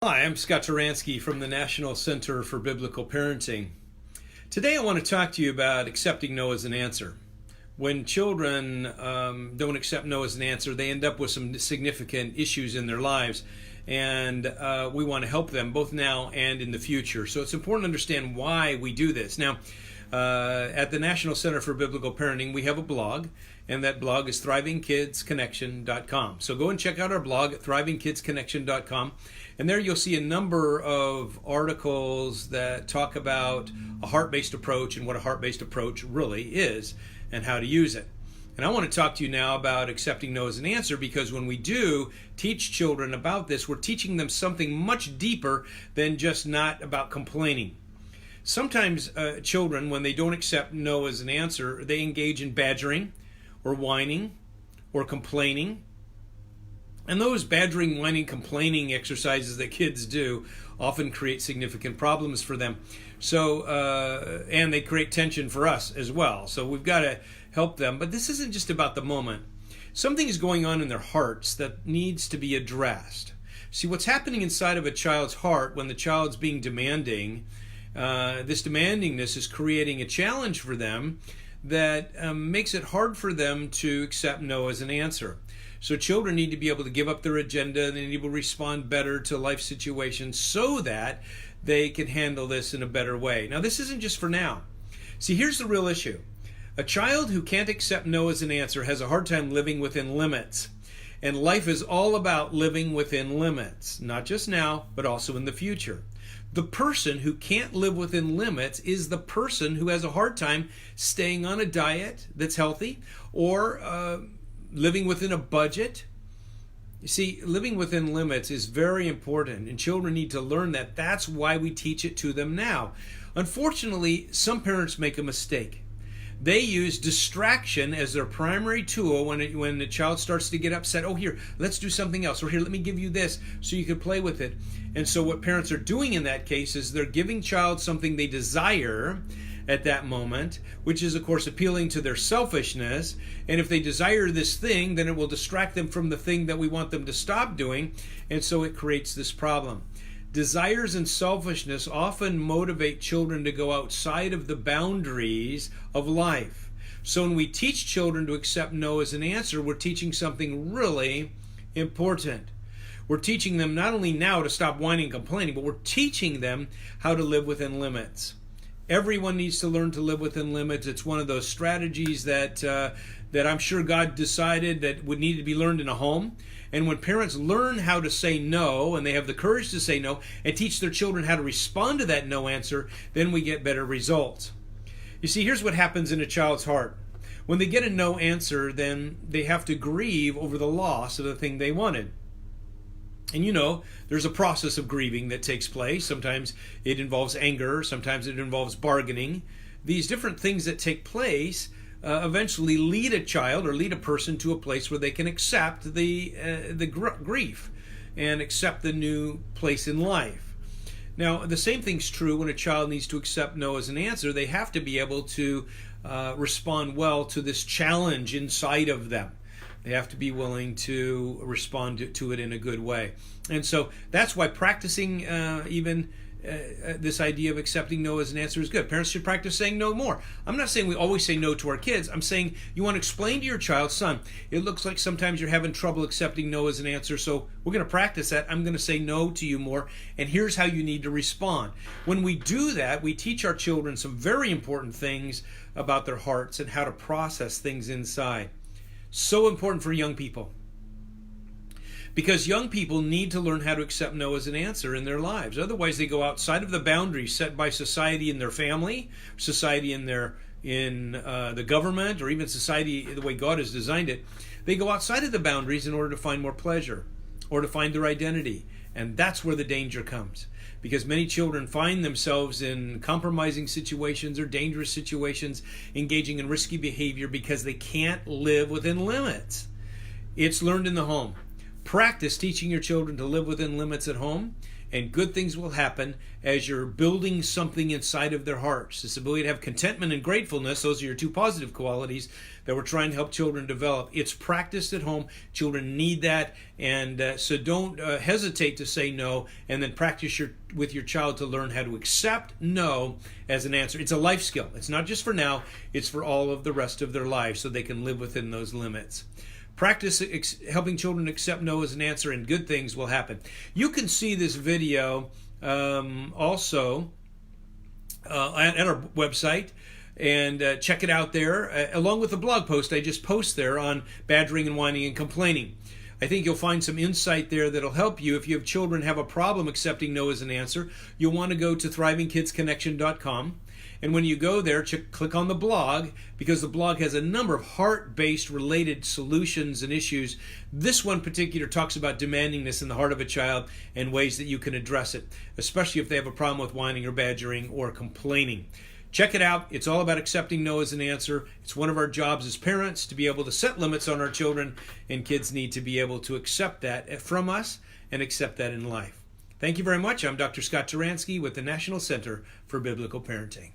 Hi, I'm Scott Turansky from the National Center for Biblical Parenting. Today I want to talk to you about accepting no as an answer. When children don't accept no as an answer, they end up with some significant issues in their lives, and we want to help them both now and in the future. So it's important to understand why we do this. Now, at the National Center for Biblical Parenting, we have a blog, and that blog is thrivingkidsconnection.com. So go and check out our blog at thrivingkidsconnection.com, and there you'll see a number of articles that talk about a heart-based approach and what a heart-based approach really is and how to use it. And I want to talk to you now about accepting no as an answer, because when we do teach children about this, we're teaching them something much deeper than just not about complaining. Sometimes children, when they don't accept no as an answer, they engage in badgering or whining or complaining. And those badgering, whining, complaining exercises that kids do often create significant problems for them. So, and they create tension for us as well. So we've got to help them. But this isn't just about the moment. Something is going on in their hearts that needs to be addressed. See, what's happening inside of a child's heart when the child's being demanding, this demandingness is creating a challenge for them that makes it hard for them to accept no as an answer. So children need to be able to give up their agenda, they need to respond better to life situations so that they can handle this in a better way. Now, this isn't just for now. See, here's the real issue. A child who can't accept no as an answer has a hard time living within limits. And life is all about living within limits, not just now, but also in the future. The person who can't live within limits is the person who has a hard time staying on a diet that's healthy or living within a budget. You see, living within limits is very important, and children need to learn that. That's why we teach it to them now. Unfortunately, some parents make a mistake. They use distraction as their primary tool when the child starts to get upset. Oh, here, let's do something else. Or here, let me give you this so you can play with it. And so what parents are doing in that case is they're giving child something they desire at that moment, which is, of course, appealing to their selfishness. And if they desire this thing, then it will distract them from the thing that we want them to stop doing. And so it creates this problem. Desires and selfishness often motivate children to go outside of the boundaries of life. So when we teach children to accept no as an answer, we're teaching something really important. We're teaching them not only now to stop whining and complaining, but we're teaching them how to live within limits. Everyone needs to learn to live within limits. It's one of those strategies that I'm sure God decided that would need to be learned in a home. And when parents learn how to say no, and they have the courage to say no, and teach their children how to respond to that no answer, then we get better results. You see, here's what happens in a child's heart. When they get a no answer, then they have to grieve over the loss of the thing they wanted. And you know, there's a process of grieving that takes place. Sometimes it involves anger, sometimes it involves bargaining. These different things that take place eventually lead a child or lead a person to a place where they can accept the grief and accept the new place in life. Now, the same thing's true when a child needs to accept no as an answer. They have to be able to respond well to this challenge inside of them. They have to be willing to respond to it in a good way. And so that's why practicing this idea of accepting no as an answer is good. Parents should practice saying no more. I'm not saying we always say no to our kids. I'm saying you want to explain to your child, son, it looks like sometimes you're having trouble accepting no as an answer, so we're going to practice that. I'm going to say no to you more, and here's how you need to respond. When we do that, we teach our children some very important things about their hearts and how to process things inside. So important for young people. Because young people need to learn how to accept no as an answer in their lives. Otherwise, they go outside of the boundaries set by society in their family, society in the government, or even society the way God has designed it. They go outside of the boundaries in order to find more pleasure or to find their identity. And that's where the danger comes. Because many children find themselves in compromising situations or dangerous situations, engaging in risky behavior because they can't live within limits. It's learned in the home. Practice teaching your children to live within limits at home, and good things will happen as you're building something inside of their hearts. This ability to have contentment and gratefulness, those are your two positive qualities that we're trying to help children develop. It's practiced at home. Children need that, and so don't hesitate to say no, and then practice with your child to learn how to accept no as an answer. It's a life skill. It's not just for now, it's for all of the rest of their lives, so they can live within those limits. Practice helping children accept no as an answer, and good things will happen. You can see this video also at our website, and check it out there, along with the blog post I just post there on badgering and whining and complaining. I think you'll find some insight there that'll help you. If you have children have a problem accepting no as an answer, you'll want to go to thrivingkidsconnection.com. And when you go there, click on the blog, because the blog has a number of heart-based related solutions and issues. This one particular talks about demandingness in the heart of a child and ways that you can address it, especially if they have a problem with whining or badgering or complaining. Check it out. It's all about accepting no as an answer. It's one of our jobs as parents to be able to set limits on our children, and kids need to be able to accept that from us and accept that in life. Thank you very much. I'm Dr. Scott Turansky with the National Center for Biblical Parenting.